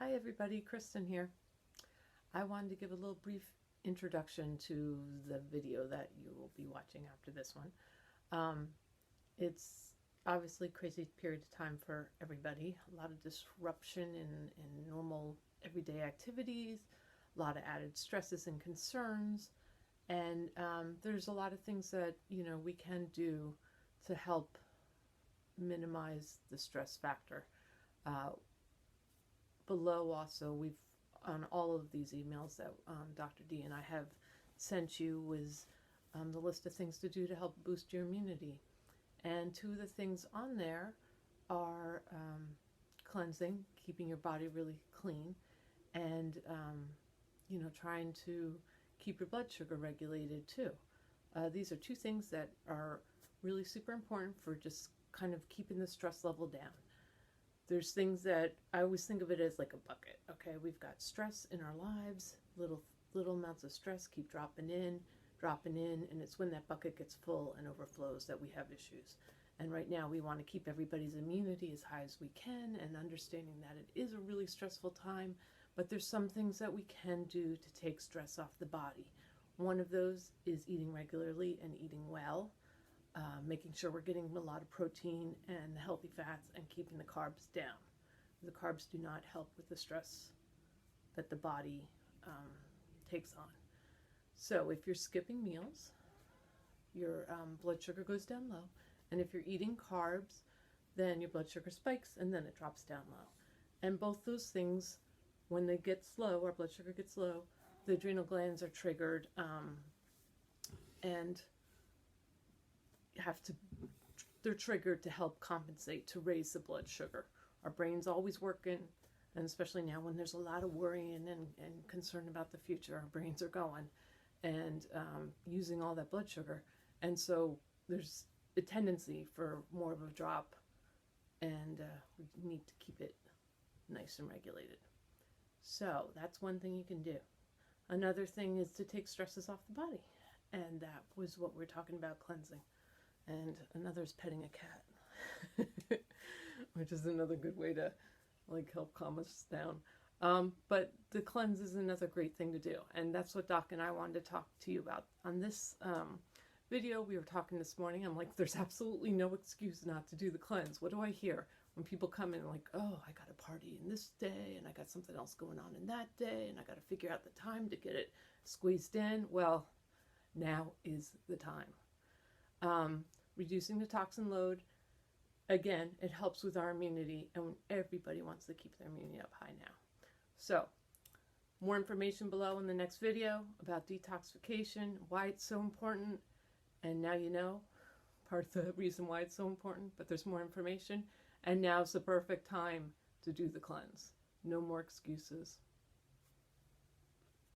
Hi everybody, Kristen here. I wanted to give a little brief introduction to the video that you will be watching after this one. It's obviously a crazy period of time for everybody, a lot of disruption in normal everyday activities, a lot of added stresses and concerns, and there's a lot of things that we can do to help minimize the stress factor. Uh, Below also we've on all of these emails that Dr. D and I have sent you was the list of things to do to help boost your immunity. And two of the things on there are cleansing, keeping your body really clean, and trying to keep your blood sugar regulated too. These are two things that are really super important for just kind of keeping the stress level down. There's things that I always think of it as like a bucket. Okay, we've got stress in our lives, little amounts of stress keep dropping in, and it's when that bucket gets full and overflows that we have issues. And right now we want to keep everybody's immunity as high as we can, and understanding that it is a really stressful time, but there's some things that we can do to take stress off the body. One of those is eating regularly and eating well. Making sure we're getting a lot of protein and healthy fats and keeping the carbs down. The carbs do not help with the stress that the body takes on. So if you're skipping meals, your blood sugar goes down low. And if you're eating carbs, then your blood sugar spikes and then it drops down low. And both those things, when they get slow, our blood sugar gets low, the adrenal glands are triggered and they're triggered to help compensate to raise the blood sugar. Our brain's always working, and especially now when there's a lot of worrying and concern about the future, our brains are going and using all that blood sugar. And so there's a tendency for more of a drop, and we need to keep it nice and regulated. So that's one thing you can do. Another thing is to take stresses off the body, and that was what we're talking about, cleansing. And another is petting a cat, which is another good way to help calm us down. But the cleanse is another great thing to do, and that's what Doc and I wanted to talk to you about. On this video, we were talking this morning, I'm like, there's absolutely no excuse not to do the cleanse. What do I hear when people come in like, oh, I got a party in this day, and I got something else going on in that day, and I got to figure out the time to get it squeezed in? Well, now is the time. Reducing the toxin load, again, it helps with our immunity, and everybody wants to keep their immunity up high now. So, more information below in the next video about detoxification, why it's so important, and now you know part of the reason why it's so important, but there's more information, and now's the perfect time to do the cleanse. No more excuses.